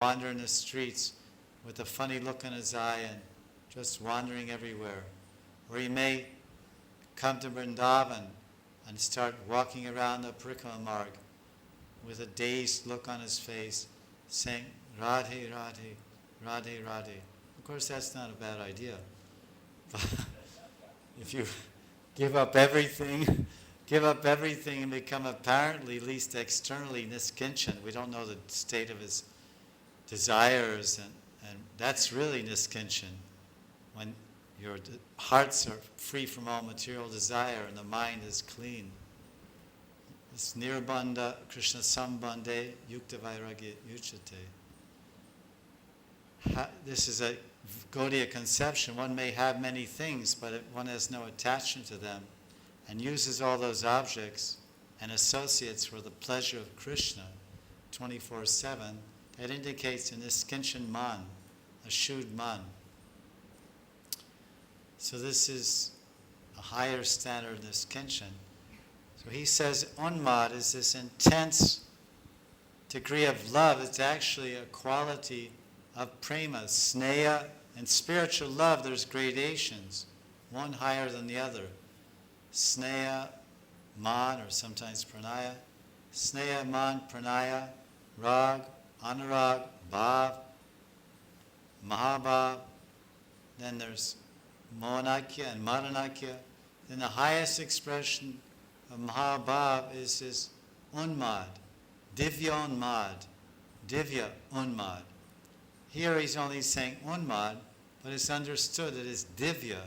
wander in the streets with a funny look in his eye and just wandering everywhere. Or he may come to Vrindavan and start walking around the Parikrama Marg with a dazed look on his face, saying, Radhe, Radhe, Radhe, Radhe. Of course, that's not a bad idea. But if you give up everything and become apparently, at least externally, niskinchan, we don't know the state of his desires, and that's really niskinchan. When your hearts are free from all material desire and the mind is clean. It's nirbandha Krishna sambandhe yukta vairagya uchate. This is a Gaudiya conception. One may have many things, but if one has no attachment to them and uses all those objects and associates for the pleasure of Krishna 24/7, that indicates in this kinchan man, a shuddh man. So this is a higher standard of this kinchan. So he says unmad is this intense degree of love. It's actually a quality of prema, sneha. In spiritual love, there's gradations, one higher than the other. Sneha, man, or sometimes pranaya. Sneha, man, pranaya, rag, anurag, bhav, mahabhav. Then there's mohanakya and madanakya. Then the highest expression of mahabhav is this unmad, divya unmad, divya unmad. Here he's only saying unmad, but it's understood that it's divya,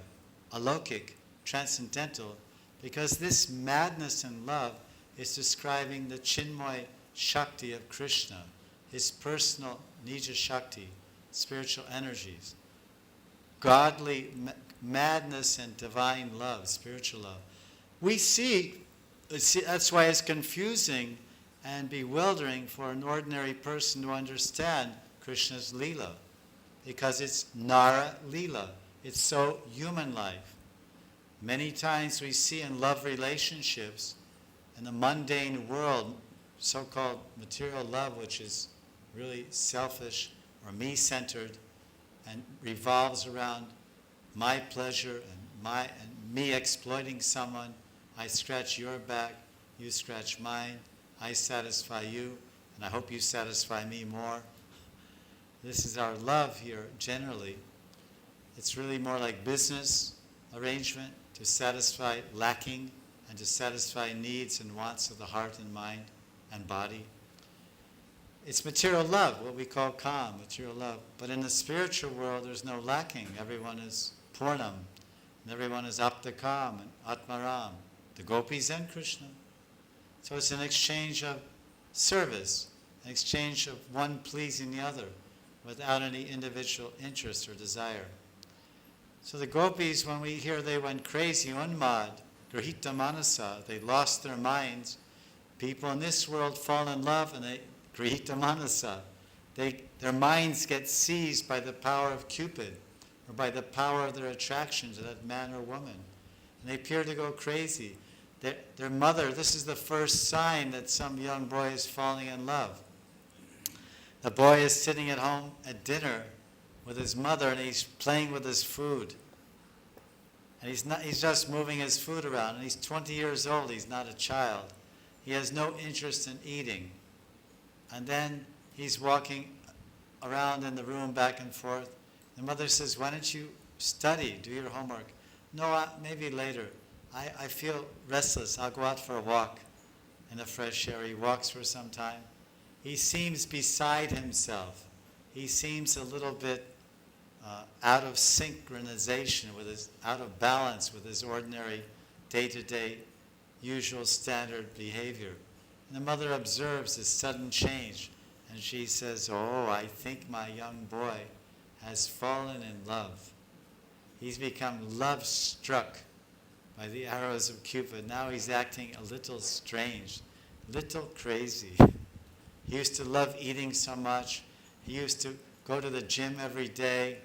alokik, transcendental, because this madness in love is describing the chinmoy shakti of Krishna, his personal nija shakti, spiritual energies. Godly madness and divine love, spiritual love. We see, that's why it's confusing and bewildering for an ordinary person to understand Krishna's Leela, because it's Nara Leela. It's so human-like. Many times we see in love relationships, in the mundane world, so-called material love, which is really selfish or me-centered and revolves around my pleasure and me exploiting someone. I scratch your back, you scratch mine, I satisfy you, and I hope you satisfy me more. This is our love here, generally. It's really more like business arrangement to satisfy lacking and to satisfy needs and wants of the heart and mind and body. It's material love, what we call kam, material love. But in the spiritual world, there's no lacking. Everyone is purnam, and everyone is aptakam and atmaram, the gopis and Krishna. So it's an exchange of service, an exchange of one pleasing the other, without any individual interest or desire. So the gopis, when we hear they went crazy, unmad, grahita manasa, they lost their minds. People in this world fall in love and they grahita manasa. Their minds get seized by the power of Cupid or by the power of their attraction to that man or woman. And they appear to go crazy. Their mother, this is the first sign that some young boy is falling in love. The boy is sitting at home at dinner with his mother and he's playing with his food. And he's just moving his food around, and he's 20 years old, he's not a child. He has no interest in eating. And then he's walking around in the room back and forth. The mother says, why don't you study, do your homework? No, maybe later. I feel restless, I'll go out for a walk in the fresh air. He walks for some time. He seems beside himself. He seems a little bit out of synchronization, out of balance with his ordinary day-to-day usual standard behavior. And the mother observes this sudden change, and she says, oh, I think my young boy has fallen in love. He's become love-struck by the arrows of Cupid. Now he's acting a little strange, little crazy. He used to love eating so much. He used to go to the gym every day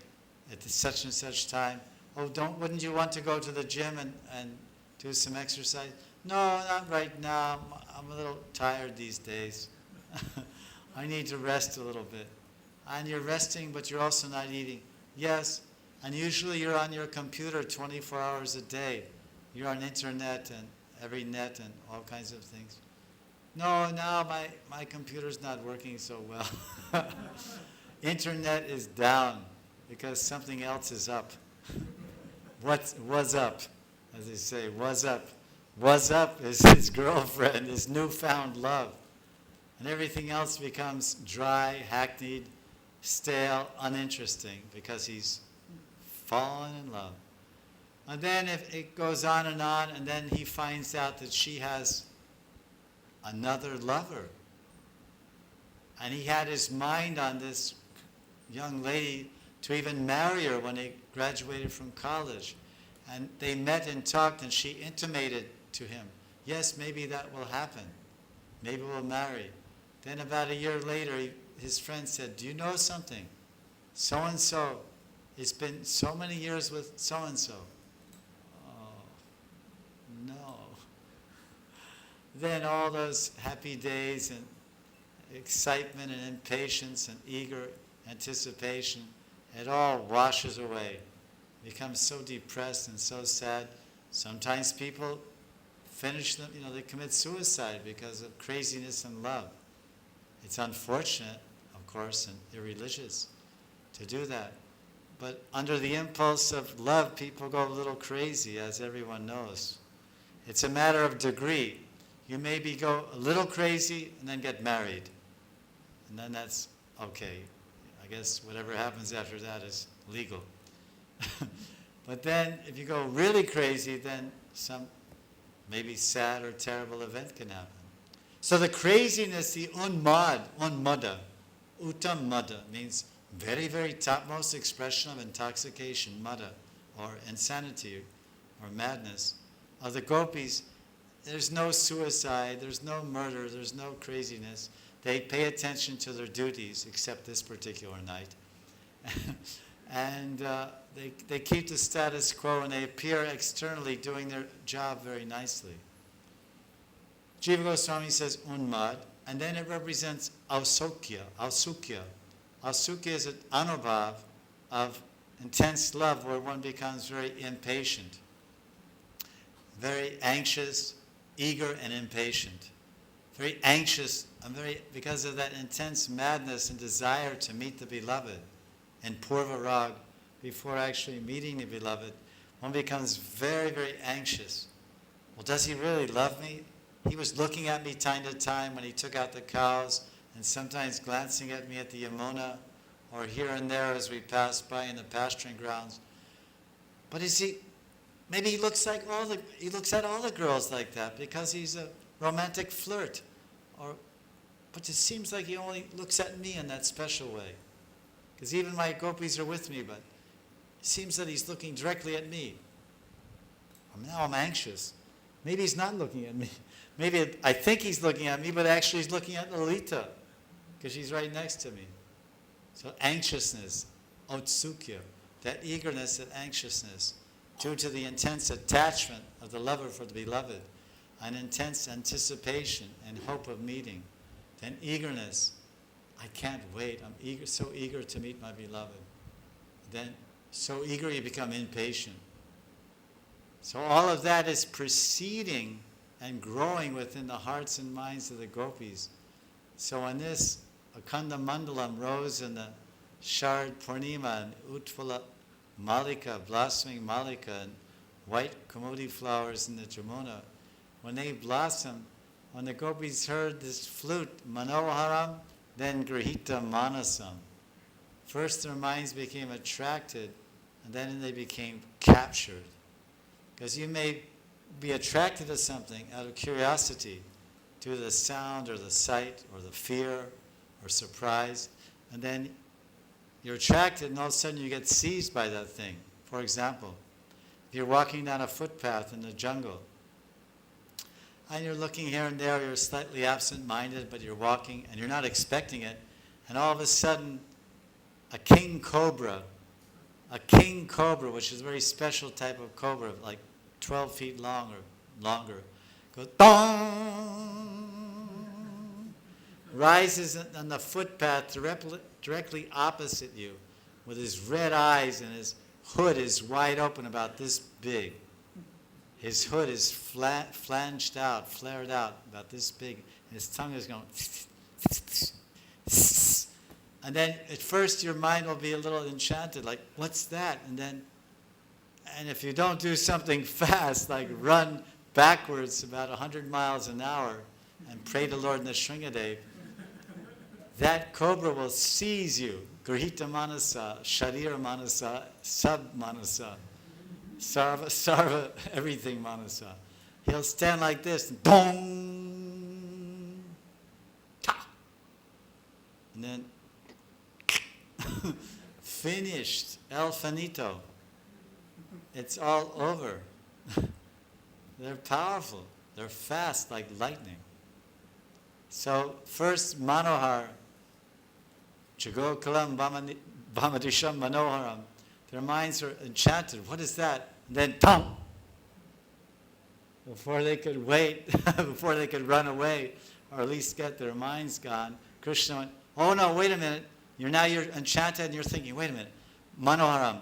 at such and such time. Oh, wouldn't you want to go to the gym and do some exercise? No, not right now. I'm a little tired these days. I need to rest a little bit. and you're resting, but you're also not eating. Yes, and usually you're on your computer 24 hours a day. You're on internet and every net and all kinds of things. No, now my computer's not working so well. Internet is down because something else is up. What's up? As they say, what's up? What's up is his girlfriend, his newfound love. And everything else becomes dry, hackneyed, stale, uninteresting because he's fallen in love. And then if it goes on, and then he finds out that she has another lover. And he had his mind on this young lady to even marry her when he graduated from college. And they met and talked, and she intimated to him, yes, maybe that will happen. Maybe we'll marry. Then about a year later, his friend said, do you know something? So-and-so, it's been so many years with so-and-so. Oh, no. Then all those happy days and excitement and impatience and eager anticipation, it all washes away. Becomes so depressed and so sad. Sometimes people finish them, they commit suicide because of craziness and love. It's unfortunate, of course, and irreligious to do that. But under the impulse of love, people go a little crazy, as everyone knows. It's a matter of degree. You maybe go a little crazy and then get married. And then that's okay. I guess whatever happens after that is legal. But then if you go really crazy, then some maybe sad or terrible event can happen. So the craziness, the unmada, uttammada, means very, very topmost expression of intoxication, mada, or insanity, or madness, of the gopis. There's no suicide, there's no murder, there's no craziness. They pay attention to their duties, except this particular night. And they keep the status quo, and they appear externally doing their job very nicely. Jiva Goswami says unmad, and then it represents ausukya. Ausukya is an anubhav of intense love where one becomes very impatient, very anxious, eager and impatient. Very anxious, because of that intense madness and desire to meet the beloved and purva rag, before actually meeting the beloved, one becomes very, very anxious. Well, does he really love me? He was looking at me time to time when he took out the cows, and sometimes glancing at me at the Yamuna, or here and there as we passed by in the pasturing grounds. But is he? Maybe he looks at all the girls like that because he's a romantic flirt, but it seems like he only looks at me in that special way. Because even my gopis are with me, but it seems that he's looking directly at me. Now I'm anxious. Maybe he's not looking at me. Maybe I think he's looking at me, but actually he's looking at Lalita, because she's right next to me. So anxiousness, otsukya, that eagerness and anxiousness, due to the intense attachment of the lover for the beloved, an intense anticipation and hope of meeting, then eagerness, I can't wait, I'm so eager to meet my beloved. Then so eager you become impatient. So all of that is proceeding and growing within the hearts and minds of the gopis. So when this Akhanda Mandalam rose in the Shard Purnima and Utpala Malika, blossoming Malika, and white Kumudi flowers in the Jamuna, when they blossomed, when the gopis heard this flute, Manoharam, then Grihita Manasam. First their minds became attracted, and then they became captured. Because you may be attracted to something out of curiosity, due to the sound or the sight or the fear or surprise, and then you're attracted and all of a sudden you get seized by that thing. For example, if you're walking down a footpath in the jungle, and you're looking here and there, you're slightly absent-minded, but you're walking and you're not expecting it, and all of a sudden a king cobra, which is a very special type of cobra, like 12 feet long or longer, goes rises on the footpath directly opposite you with his red eyes, and his hood is wide open about this big. His hood is flanged out, flared out about this big. And his tongue is going. And then at first your mind will be a little enchanted, like, what's that? And if you don't do something fast, like run backwards about 100 miles an hour and pray to Lord Nrsimhadev, that cobra will seize you. Grihita manasa, sharira manasa, sab manasa, sarva, everything manasa. He'll stand like this, and dong, ta, and then finished, el finito. It's all over. They're powerful. They're fast like lightning. So first Manohar, Jagokalam Vamadisham Manoharam. Their minds are enchanted. What is that? And then tum. Before they could wait, before they could run away, or at least get their minds gone, Krishna went, oh no, wait a minute. You're enchanted and you're thinking, wait a minute, Manoharam,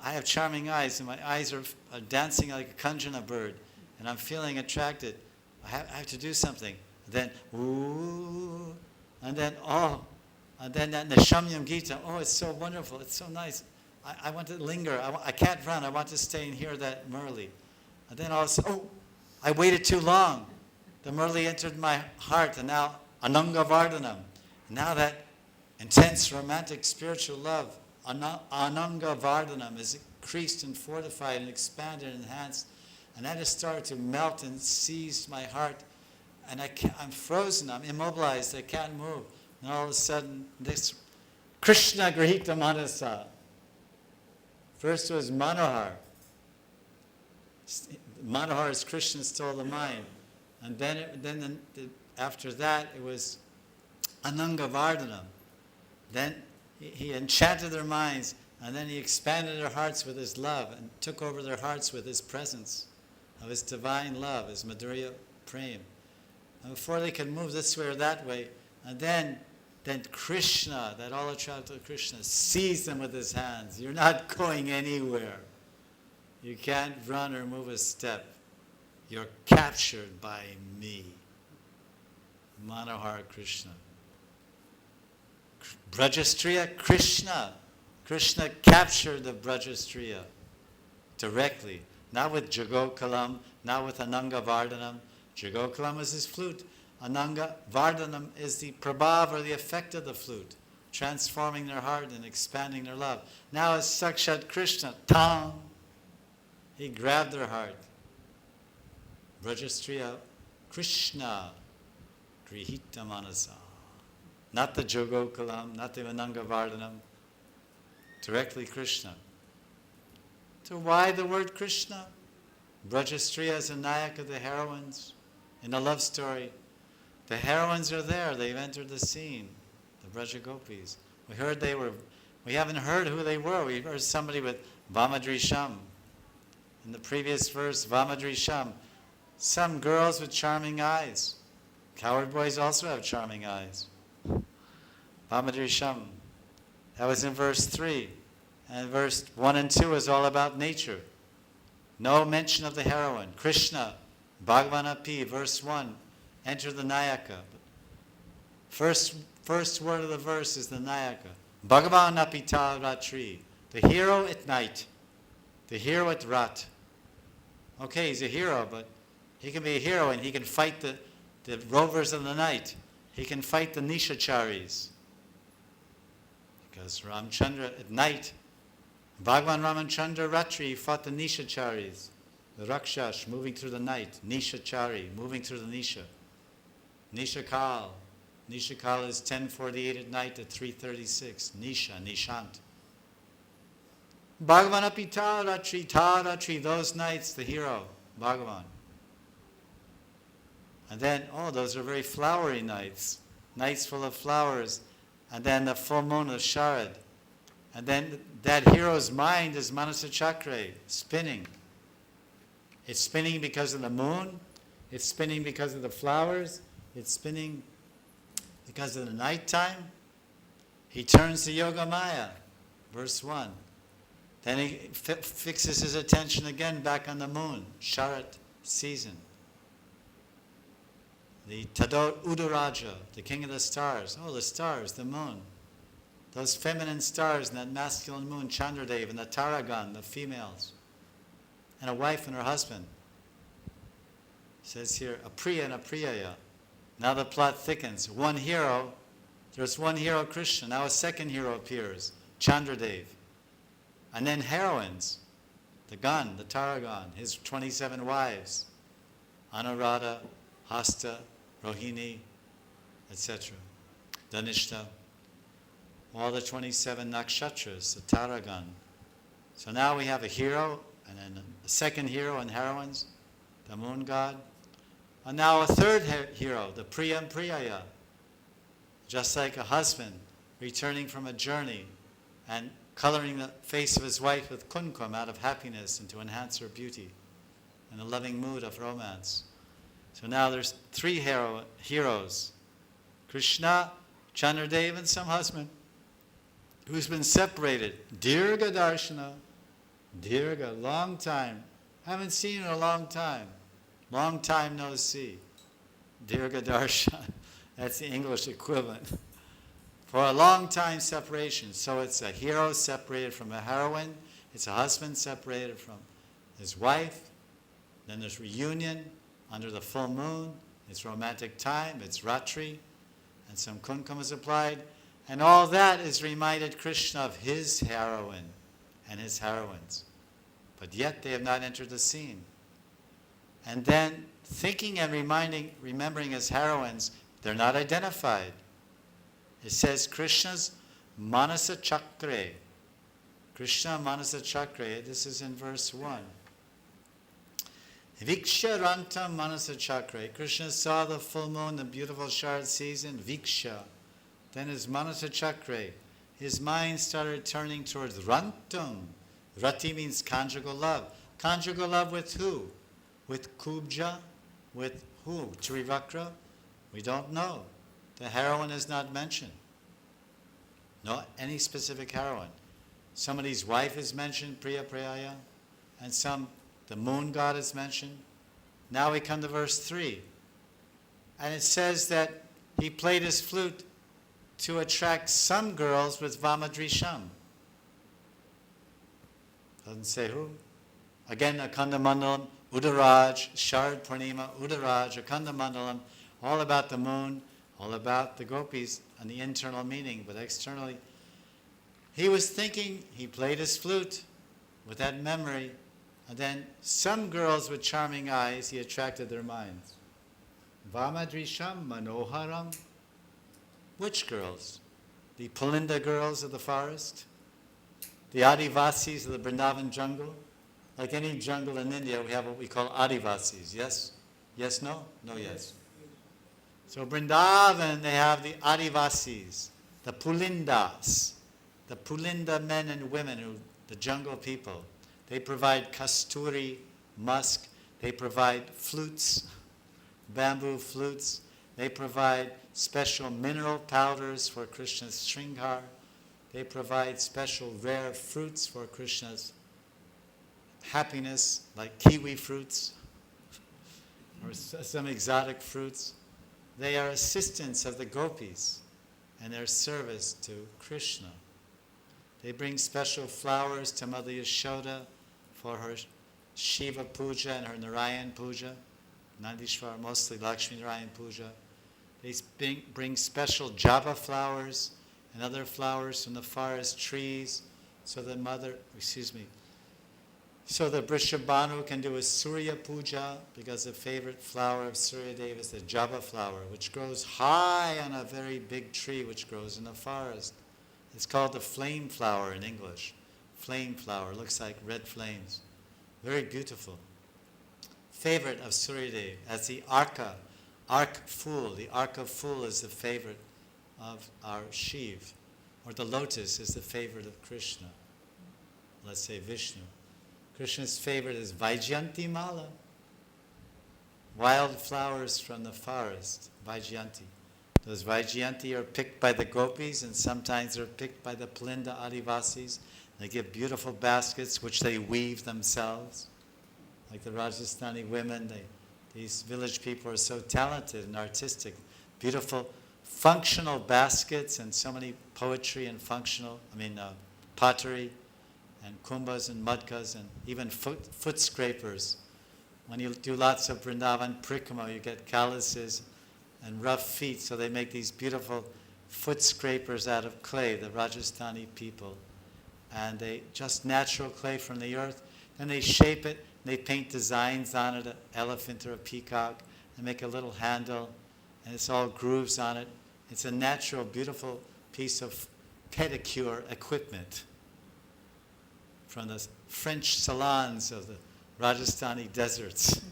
I have charming eyes and my eyes are dancing like a Kanjana bird and I'm feeling attracted. I have to do something. Then, ooh, and then, oh, and then that Nishamyam Gita, oh, it's so wonderful, it's so nice. I want to linger, I can't run, I want to stay and hear that Murli. And then all of a sudden, oh, I waited too long. The Murli entered my heart and now Ananga Vardhanam. Now that intense romantic spiritual love, Ananga Vardhanam, is increased and fortified and expanded and enhanced. And that has started to melt and seize my heart. And I'm frozen, I'm immobilized, I can't move. And all of a sudden, this Krishna Grihita Manasa. First was Manohar. Manohar is Krishna stole the mind. And then after that, it was Ananga Vardhanam. Then he enchanted their minds, and then he expanded their hearts with his love and took over their hearts with his presence of his divine love, his Madhurya Prem. And before they could move this way or that way, and then Krishna, that all-attractive Krishna, seized them with his hands. You're not going anywhere. You can't run or move a step. You're captured by me. Manohar Krishna. Brajastriya Krishna. Krishna captured the Brajastriya directly. Not with Jagokalam, not with Ananga Vardhanam. Jagokalam is his flute. Ananga Vardhanam is the prabhav, or the effect of the flute, transforming their heart and expanding their love. Now it's Sakshat Krishna. Tam. He grabbed their heart. Brajastriya Krishna. Grihita Manasa. Not the Jagokalam, not the Ananga Vardhanam. Directly Krishna. So why the word Krishna? Brajastriya is a Nayaka, the heroines in the love story. The heroines are there. They've entered the scene. The Braja Gopis. We haven't heard who they were. We heard somebody with Vamadrisham. In the previous verse, Vamadrisham. Some girls with charming eyes. Coward boys also have charming eyes. Vamadrisham. That was in verse 3. And verse 1 and 2 is all about nature. No mention of the heroine. Krishna, Bhagavan Api, verse 1. Enter the Nayaka. First word of the verse is the Nayaka. Bhagavan Apita Ratri. The hero at night. The hero at Rat. Okay, he's a hero, but he can be a hero and he can fight the rovers of the night. He can fight the Nishacharis. Because Ramchandra at night, Bhagavan Ramachandra Ratri fought the Nishacharis. The Rakshash moving through the night. Nishachari moving through the Nisha. Nishakal. Nishakal is 10:48 at night to 3:36. Nisha, Nishant. Bhagavan Apita Ratri, Ta Ratri, those nights, the hero, Bhagavan. And then, those are very flowery nights. Nights full of flowers. And then the full moon of Sharad. And then that hero's mind is Manasa Chakra, spinning. It's spinning because of the moon. It's spinning because of the flowers. It's spinning because of the nighttime. He turns to Yoga Maya, verse 1. Then he fixes his attention again back on the moon, Sharat season. The Tadot Udaraja, the king of the stars. Oh, the stars, the moon. Those feminine stars and that masculine moon, Chandradev, and the Taragan, the females. And a wife and her husband. It says here, Apriya and Apriyaya. Now the plot thickens. One hero, there's one hero, Krishna. Now a second hero appears, Chandradev. And then heroines, the Gan, the Taragan, his 27 wives, Anuradha, Hasta, Rohini, etc. Dhanishta, all the 27 nakshatras, the Taragan. So now we have a hero, and then a second hero and heroines, the moon god. And now a third hero, the Priya and Priyaya. Just like a husband returning from a journey and coloring the face of his wife with kumkum out of happiness and to enhance her beauty in a loving mood of romance. So now there's three heroes, Krishna, Chandradev, and some husband who's been separated. Dirga Darshana, Dirga, long time. Haven't seen in a long time. Long time no see. Dirga Darshan, that's the English equivalent. For a long time separation. So it's a hero separated from a heroine. It's a husband separated from his wife. Then there's reunion under the full moon. It's romantic time. It's Ratri. And some kumkum is applied. And all that is reminded Krishna of his heroine and his heroines. But yet they have not entered the scene. And then thinking and remembering his heroines, they're not identified. It says Krishna's Manasa Chakre. Krishna Manasa Chakre, this is in verse 1. Viksha Rantam Manasa Chakre. Krishna saw the full moon, the beautiful Sharad season, Viksha. Then his Manasa Chakre, his mind started turning towards Rantam. Rati means conjugal love. Conjugal love with who? With Kubja? With who? Trivakra? We don't know. The heroine is not mentioned. No, any specific heroine. Somebody's wife is mentioned, Priya Priyaya, and the moon god is mentioned. Now we come to verse 3. And it says that he played his flute to attract some girls with Vamadrisham. Doesn't say who. Again, Akanda Mandalam, Udaraj, Sharad Purnima, Udaraj, Akanda Mandalam, all about the moon, all about the gopis and the internal meaning, but externally. He was thinking, he played his flute with that memory, and then some girls with charming eyes, he attracted their minds. Vamadrisham Manoharam. Which girls? The Pulinda girls of the forest? The Adivasis of the Vrindavan jungle? Like any jungle in India, we have what we call Adivasis, yes? Yes, no? No, yes. So Vrindavan, they have the Adivasis, the Pulindas, the Pulinda men and women, the jungle people. They provide kasturi, musk. They provide flutes, bamboo flutes. They provide special mineral powders for Krishna's Sringar. They provide special rare fruits for Krishna's happiness, like kiwi fruits or some exotic fruits. They are assistants of the gopis and their service to Krishna. They bring special flowers to Mother Yashoda for her Shiva Puja and her Narayan Puja, Nandishwar, mostly Lakshmi Narayan Puja. They bring special java flowers and other flowers from the forest trees so the Vrishabhanu can do a Surya Puja, because the favorite flower of Surya Deva is the java flower, which grows high on a very big tree which grows in the forest. It's called the flame flower in English. Flame flower, looks like red flames. Very beautiful. Favorite of Surya Deva, as the Arka, Ark Fool. The Ark of Fool is the favorite of our Shiv, or the lotus is the favorite of Krishna. Let's say Vishnu. Krishna's favorite is Vaijayanti Mala, wild flowers from the forest, Vaijayanti. Those Vaijayanti are picked by the gopis, and sometimes they're picked by the Palinda Adivasis. They give beautiful baskets which they weave themselves. Like the Rajasthani women, these village people are so talented and artistic. Beautiful functional baskets, and so many poetry and pottery and kumbhas and mudkas and even foot scrapers. When you do lots of Vrindavan Prikrama, you get calluses and rough feet, so they make these beautiful foot scrapers out of clay, the Rajasthani people. And they just natural clay from the earth, and they shape it, and they paint designs on it, an elephant or a peacock, and make a little handle, and it's all grooves on it. It's a natural, beautiful piece of pedicure equipment from the French salons of the Rajasthani deserts.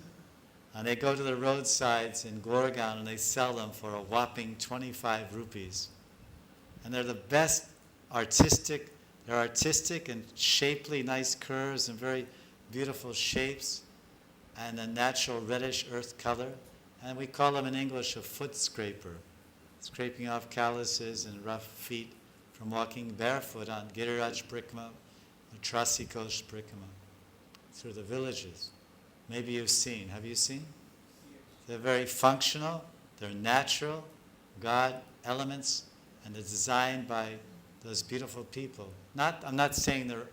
And they go to the roadsides in Goregaon and they sell them for a whopping 25 rupees. And they're the best artistic. They're artistic and shapely, nice curves and very beautiful shapes and a natural reddish earth color. And we call them in English a foot scraper, scraping off calluses and rough feet from walking barefoot on Giriraj Prikrama or Trasikosh Prikrama through the villages. Maybe you've seen. Have you seen? They're very functional. They're natural, God elements, and they're designed by those beautiful people. I'm not saying they're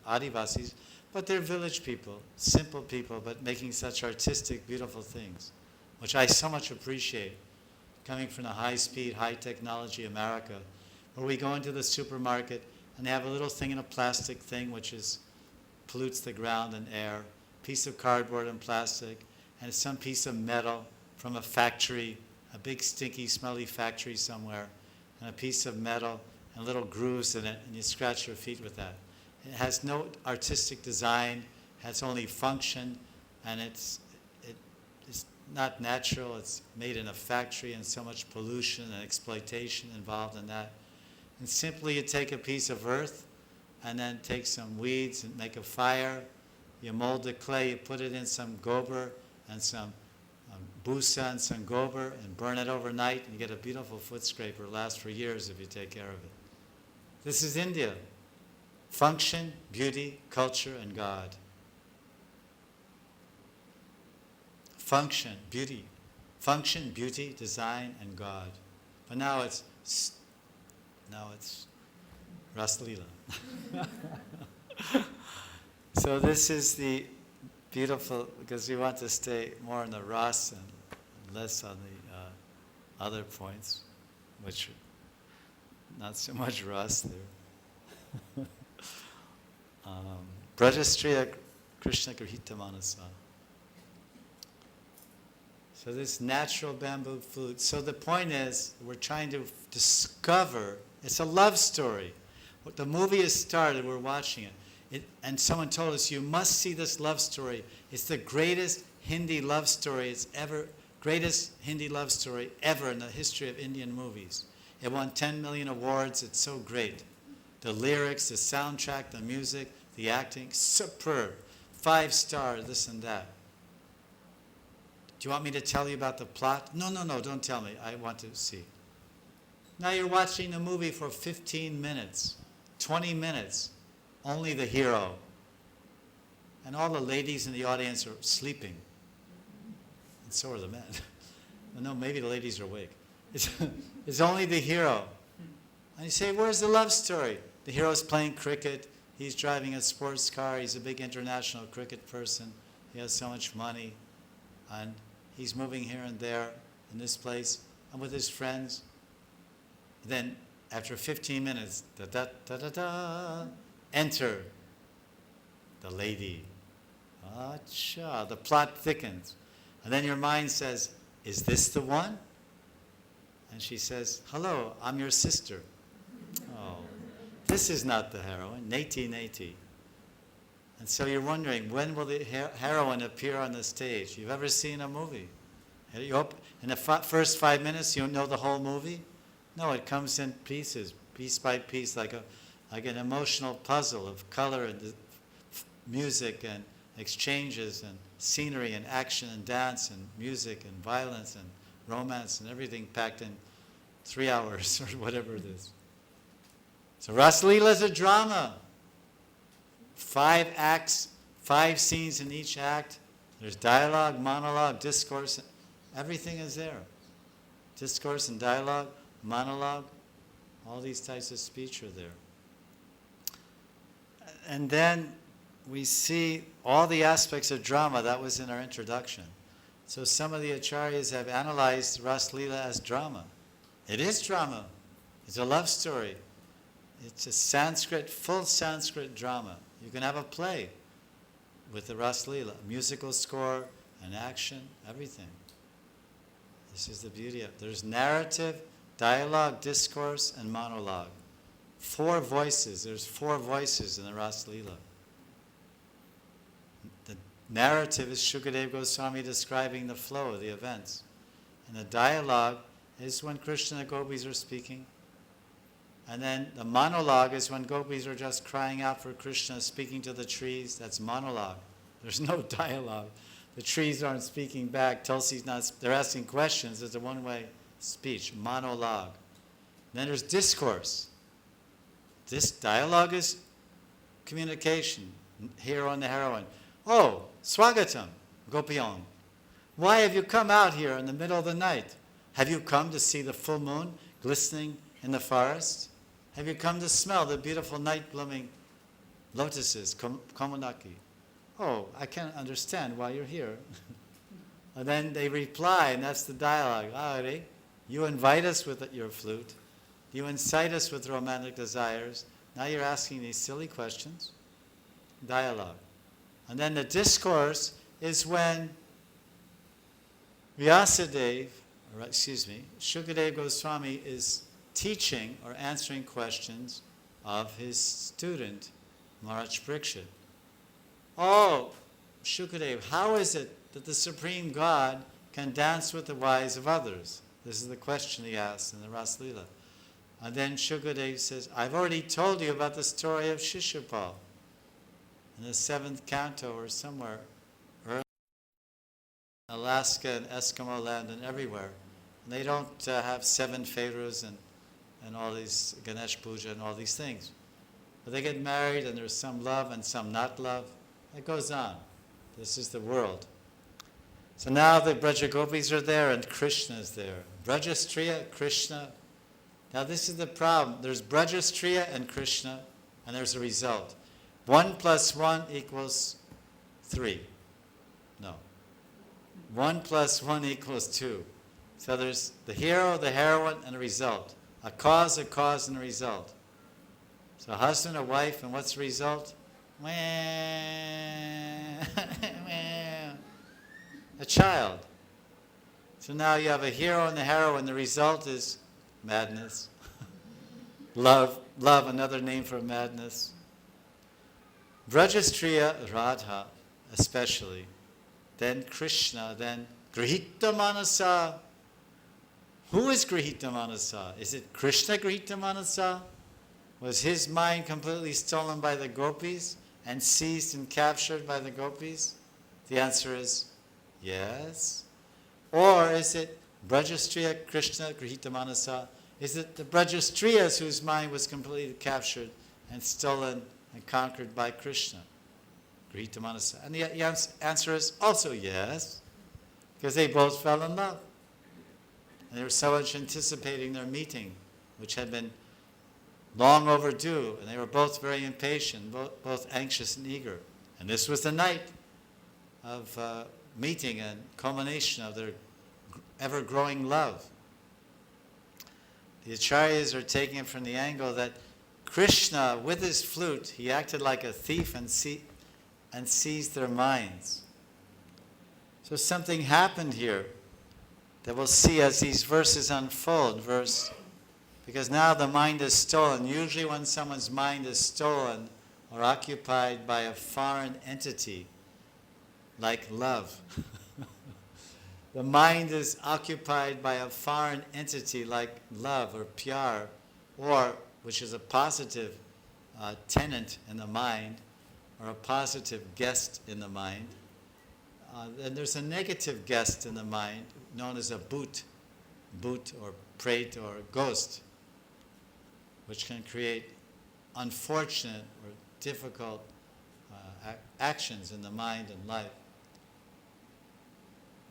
Adivasis, but they're village people, simple people, but making such artistic, beautiful things, which I so much appreciate, coming from the high-speed, high-technology America, where we go into the supermarket and they have a little thing in a plastic thing which pollutes the ground and air, piece of cardboard and plastic, and some piece of metal from a factory, a big stinky smelly factory somewhere, and a piece of metal and little grooves in it, and you scratch your feet with that. It has no artistic design, has only function, and it's not natural. It's made in a factory, and so much pollution and exploitation involved in that. And simply you take a piece of earth and then take some weeds and make a fire. You mold the clay, you put it in some gobar and some busa and some gobar and burn it overnight, and you get a beautiful foot scraper. It lasts for years if you take care of it. This is India. Function, beauty, culture, and God. Function, beauty, design, and God. But now it's Raslila. So this is the beautiful, because we want to stay more on the Ras and less on the other points, which are not so much Ras there. Brajastriya Krishna Grihita Manasa. So this natural bamboo flute. So the point is, we're trying to discover, it's a love story. The movie has started, we're watching it. And someone told us, you must see this love story. It's the greatest Hindi love story greatest Hindi love story ever in the history of Indian movies. It won 10 million awards, it's so great. The lyrics, the soundtrack, the music, the acting, superb. 5 stars, this and that. Do you want me to tell you about the plot? No, don't tell me. I want to see. Now you're watching the movie for 15 minutes, 20 minutes, only the hero. And all the ladies in the audience are sleeping. And so are the men. No, maybe the ladies are awake. It's only the hero. And you say, where's the love story? The hero's playing cricket. He's driving a sports car. He's a big international cricket person. He has so much money. And he's moving here and there in this place and with his friends. Then, after 15 minutes, enter the lady. Acha, the plot thickens. And then your mind says, is this the one? And she says, hello, I'm your sister. Oh, this is not the heroine, neti. And so you're wondering, when will the heroine appear on the stage? You've ever seen a movie? In the first 5 minutes, you know the whole movie? No, it comes in pieces, piece by piece, like an emotional puzzle of color and music and exchanges and scenery and action and dance and music and violence and romance and everything packed in 3 hours or whatever it is. So Ras Leela is a drama. 5 acts, 5 scenes in each act. There's dialogue, monologue, discourse. Everything is there. Discourse and dialogue, monologue, all these types of speech are there. And then we see all the aspects of drama. That was in our introduction. So some of the acharyas have analyzed Ras Leela as drama. It is drama. It's a love story. It's a Sanskrit, full Sanskrit drama. You can have a play with the Ras Leela, a musical score, an action, everything. This is the beauty of it. There's narrative, dialogue, discourse, and monologue. 4 voices. There's 4 voices in the Ras Leela. The narrative is Shukadeva Goswami describing the flow of the events. And the dialogue is when Krishna and the gopis are speaking. And then the monologue is when gopis are just crying out for Krishna, speaking to the trees. That's monologue. There's no dialogue. The trees aren't speaking back. Tulsi's not, they're asking questions. It's a one-way speech, monologue. Then there's discourse. This dialogue is communication. Hero and the heroine. Oh, Swagatam, Gopiyon. Why have you come out here in the middle of the night? Have you come to see the full moon glistening in the forest? Have you come to smell the beautiful night-blooming lotuses, komunaki? Oh, I can't understand why you're here. And then they reply, and that's the dialogue. Ari, you invite us with your flute. You incite us with romantic desires. Now you're asking these silly questions. Dialogue. And then the discourse is when Vyasadeva, Shukadeva Goswami is teaching or answering questions of his student, Maharaj Parikshit. Oh, Shukadeva, how is it that the Supreme God can dance with the wives of others? This is the question he asks in the Ras Leela. And then Shukadeva says, I've already told you about the story of Shishupal in the 7th canto or somewhere, early in Alaska and Eskimo land and everywhere. And they don't have 7 Pharaohs and all these Ganesh Puja and all these things. But they get married and there's some love and some not love. It goes on. This is the world. So now the Braja Gopis are there and Krishna is there. Brajastriya, Krishna. Now this is the problem. There's Brajastriya and Krishna, and there's a result. 1 + 1 = 3. No. 1 + 1 = 2. So there's the hero, the heroine, and a result. A cause, and a result. So a husband, a wife, and what's the result? A child. So now you have a hero and the heroine. The result is madness. Love, another name for madness. Brajastriya, Radha, especially. Then Krishna, then Grihita Manasa. Who is Grihita Manasa? Is it Krishna Grihita Manasa? Was his mind completely stolen by the gopis and seized and captured by the gopis? The answer is yes. Or is it Brajastriya Krishna Grihita Manasa? Is it the Brajastriyas whose mind was completely captured and stolen and conquered by Krishna? Grihita Manasa. And the answer is also yes, because they both fell in love. And they were so much anticipating their meeting, which had been long overdue, and they were both very impatient, both anxious and eager. And this was the night of meeting and culmination of their ever-growing love. The acharyas are taking it from the angle that Krishna, with his flute, he acted like a thief and seized their minds. So something happened here that we'll see as these verses unfold. Because now the mind is stolen. Usually when someone's mind is stolen or occupied by a foreign entity, like love, the mind is occupied by a foreign entity like love or pyar, or which is a positive tenant in the mind, or a positive guest in the mind. Then there's a negative guest in the mind known as a bhut or prate or ghost, which can create unfortunate or difficult actions in the mind and life.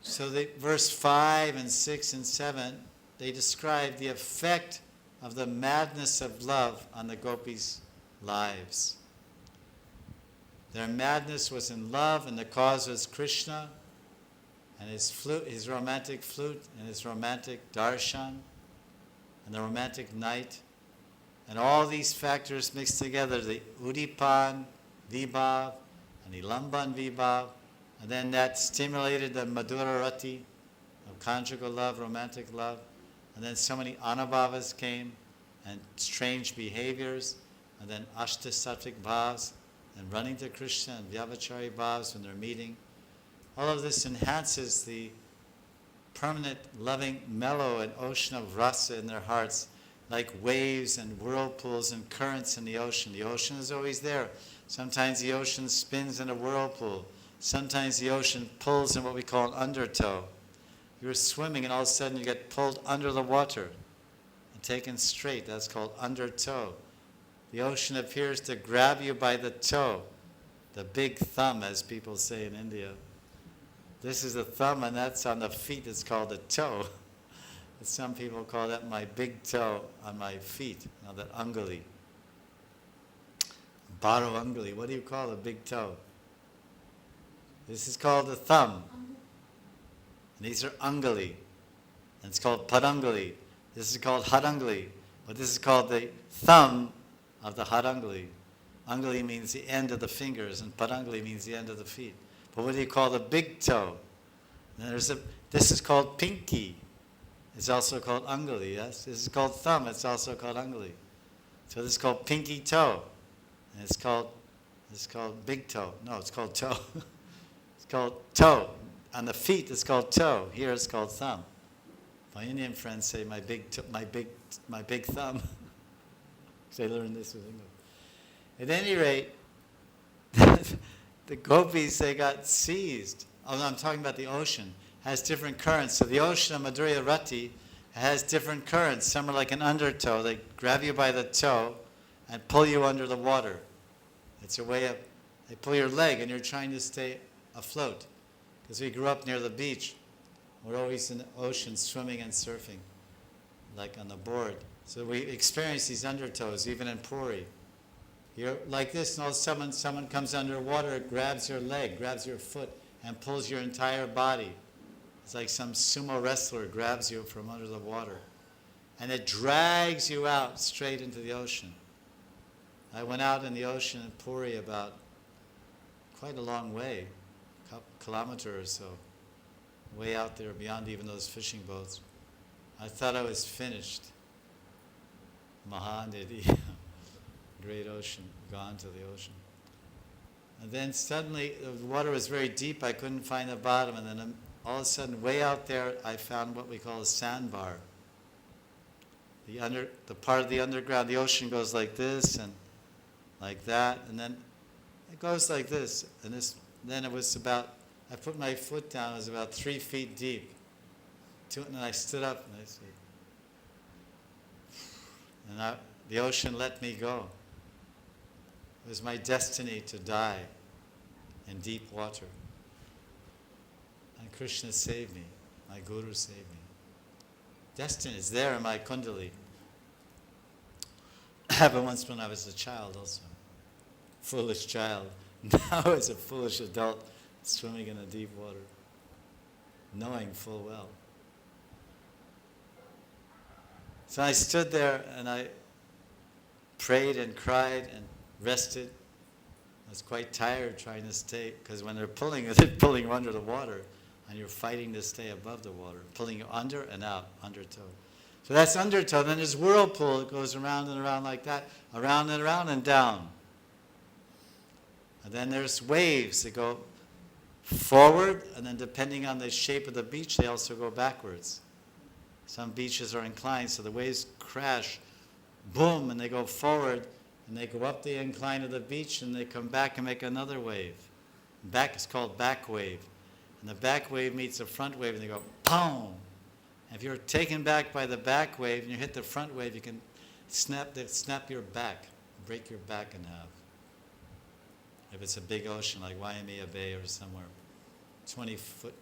So verse 5 and 6 and 7, they describe the effect of the madness of love on the gopis' lives. Their madness was in love, and the cause was Krishna and his flute, his romantic flute, and his romantic darshan, and the romantic night. And all these factors mixed together, the Udipan Vibhav and the Lamban Vibhav, and then that stimulated the Madhura Rati of conjugal love, romantic love. And then so many anubhavas came, and strange behaviors, and then ashtasattvic bhavs, and running to Krishna, and vyavachari bhavs when they're meeting. All of this enhances the permanent, loving, mellow and ocean of rasa in their hearts, like waves and whirlpools and currents in the ocean. The ocean is always there. Sometimes the ocean spins in a whirlpool. Sometimes the ocean pulls in what we call an undertow. You're swimming and all of a sudden you get pulled under the water and taken straight. That's called undertow. The ocean appears to grab you by the toe, the big thumb, as people say in India. This is the thumb, and that's on the feet. It's called the toe. Some people call that my big toe on my feet. Now that anguli. Baro anguli. What do you call a big toe? This is called the thumb. And these are anguli. And it's called padanguli. This is called hadanguli. But this is called the thumb of the hadanguli. Anguli means the end of the fingers, and padanguli means the end of the feet. But what do you call the big toe? And this is called pinky. It's also called anguli, yes? This is called thumb. It's also called anguli. So this is called pinky toe. And it's called big toe. No, it's called toe. It's called toe. On the feet, it's called toe. Here, it's called thumb. My Indian friends say my big thumb. They learned this with English. At any rate, the gopis, they got seized. Oh, no, I'm talking about the ocean. Has different currents. So the ocean of Madhurya Rati has different currents. Some are like an undertow. They grab you by the toe and pull you under the water. It's a way of, they pull your leg and you're trying to stay afloat. Because we grew up near the beach. We're always in the ocean swimming and surfing, like on the board. So we experience these undertows, even in Puri. You're like this, and all of a sudden someone comes underwater, grabs your leg, grabs your foot, and pulls your entire body. It's like some sumo wrestler grabs you from under the water. And it drags you out straight into the ocean. I went out in the ocean in Puri about quite a long way, a kilometer or so, way out there beyond even those fishing boats. I thought I was finished. Mahanidhi, great ocean, gone to the ocean. And then suddenly, the water was very deep, I couldn't find the bottom, and then all of a sudden, way out there, I found what we call a sandbar. The part of the underground, the ocean goes like this and like that, and then it goes like this, and then it was about, I put my foot down, it was about 3 feet deep. And I stood up and I said, and the ocean let me go. It was my destiny to die in deep water. And Krishna saved me. My Guru saved me. Destiny is there in my kundali. It happened once when I was a child also. Foolish child. Now as a foolish adult swimming in the deep water, knowing full well. So I stood there and I prayed and cried and rested. I was quite tired trying to stay, because when they're pulling you under the water, and you're fighting to stay above the water, pulling you under and out, undertow. So that's undertow. Then there's whirlpool. It goes around and around like that, around and down. And then there's waves that go forward, and then depending on the shape of the beach, they also go backwards. Some beaches are inclined, so the waves crash, boom, and they go forward, and they go up the incline of the beach, and they come back and make another wave. Back is called back wave. And the back wave meets the front wave, and they go, boom. If you're taken back by the back wave and you hit the front wave, you can snap your back, break your back in half. If it's a big ocean like Waimea Bay or somewhere, 20 foot